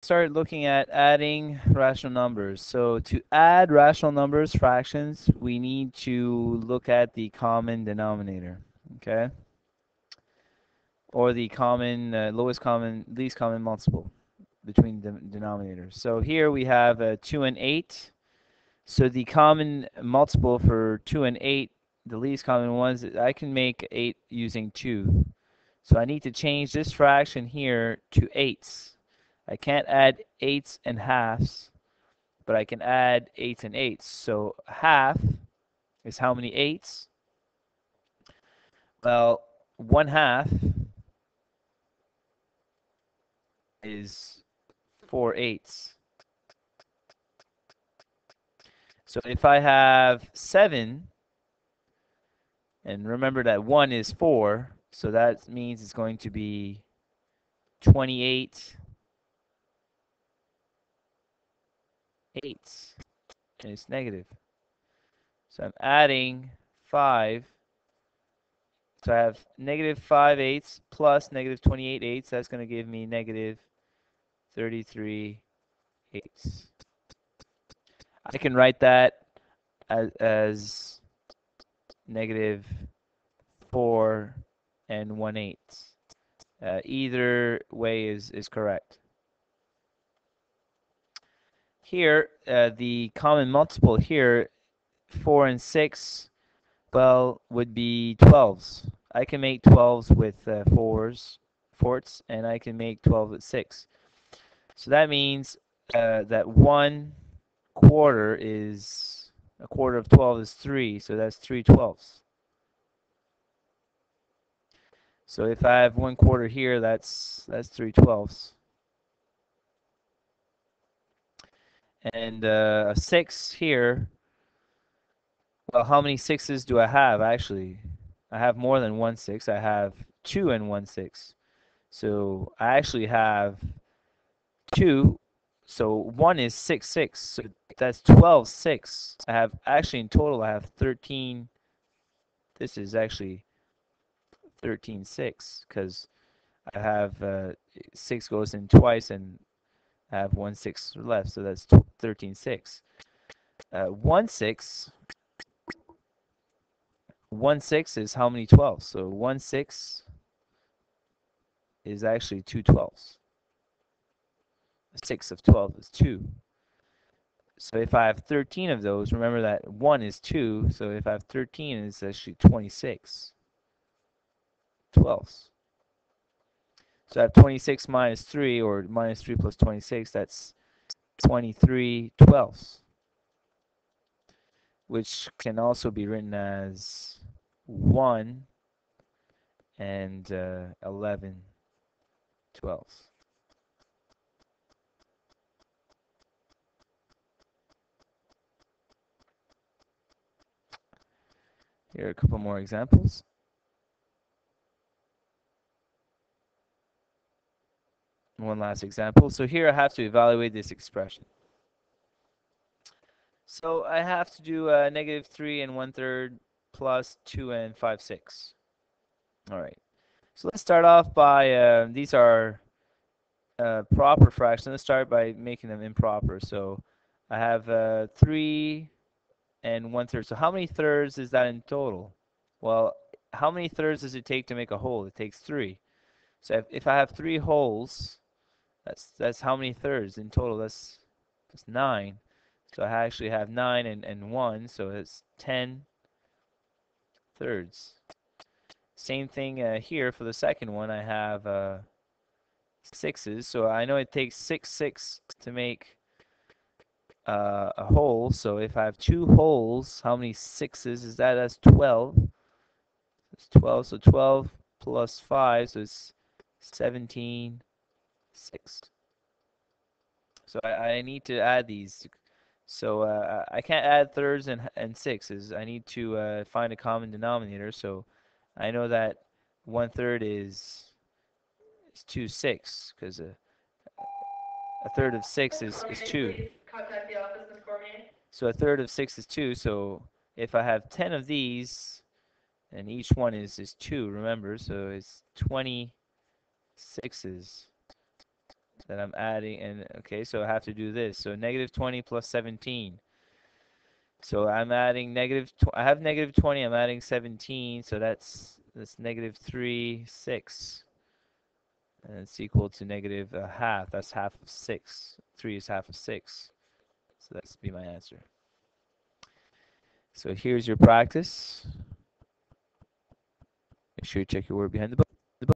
Start looking at adding rational numbers. So to add rational numbers, fractions, we need to look at the common denominator, okay? Or the common, least common multiple between the denominators. So here we have 2 and 8. So the common multiple for 2 and 8, the least common ones, I can make 8 using 2. So I need to change this fraction here to eighths. I can't add eighths and halves, but I can add eighths and eighths. So half is how many eighths? Well, 1/2 is 4/8. So if I have 7, and remember that 1 is 4, so that means it's going to be 28 eighths, and it's negative. So I'm adding 5. So I have negative 5/8 plus negative 28/8. That's going to give me negative 33/8. I can write that as negative 4 and 1/8. Either way is correct. Here, the common multiple here, 4 and 6, well, would be 12s. I can make 12s with 4s, and I can make 12 with 6. So that means that 1/4 is, a quarter of 12 is 3, so that's 3/12. So if I have 1/4 here, that's 3/12. And a 6 here, well, how many 6s do I have actually? I have more than 1 6. I have 2 and 1 6. So I actually have 2. So 1 is 6 6. So that's 12 6. I have actually in total I have 13. This is actually 13 6 because I have 6 goes in twice and I have 1 6 left. So that's 13 6. 1 6. 1 6 is how many 12s? So 1 6 is actually 2 12s. 6 of 12 is 2. So if I have 13 of those, remember that 1 is 2, so if I have 13, it's actually 26 12s. So I have 26 minus 3, or minus 3 plus 26, that's 23 12s, which can also be written as 1 and 11 12s. Here are a couple more examples. One last example. So here I have to evaluate this expression. So I have to do negative 3 and 1/3 plus 2 and 5/6. All right. So let's start off by, these are proper fractions. Let's start by making them improper. So I have 3 and 1/3. So how many thirds is that in total? Well, how many thirds does it take to make a whole? It takes 3. So if I have 3 wholes, that's how many thirds in total? That's 9. So I actually have 9 and 1, so it's 10 thirds. Same thing here for the second one. I have 6s, so I know it takes 6 to make a whole. So if I have 2 wholes, how many 6s is that? That's 12. It's 12, so 12 plus 5, so it's 17 6. So I need to add these. So I can't add thirds and 6s. I need to find a common denominator. So I know that 1/3 is 2 6, because a third of 6 is 2. Please contact the office for me. So a third of 6 is 2. So if I have 10 of these, and each one is 2, remember, so it's 20 6s. that I'm adding, and okay, so I have to do this. So negative 20 plus 17. So I'm adding I have negative 20, I'm adding 17, so that's negative 3, 6. And it's equal to negative half. That's half of 6. 3 is half of 6. So that's be my answer. So here's your practice. Make sure you check your word behind the book.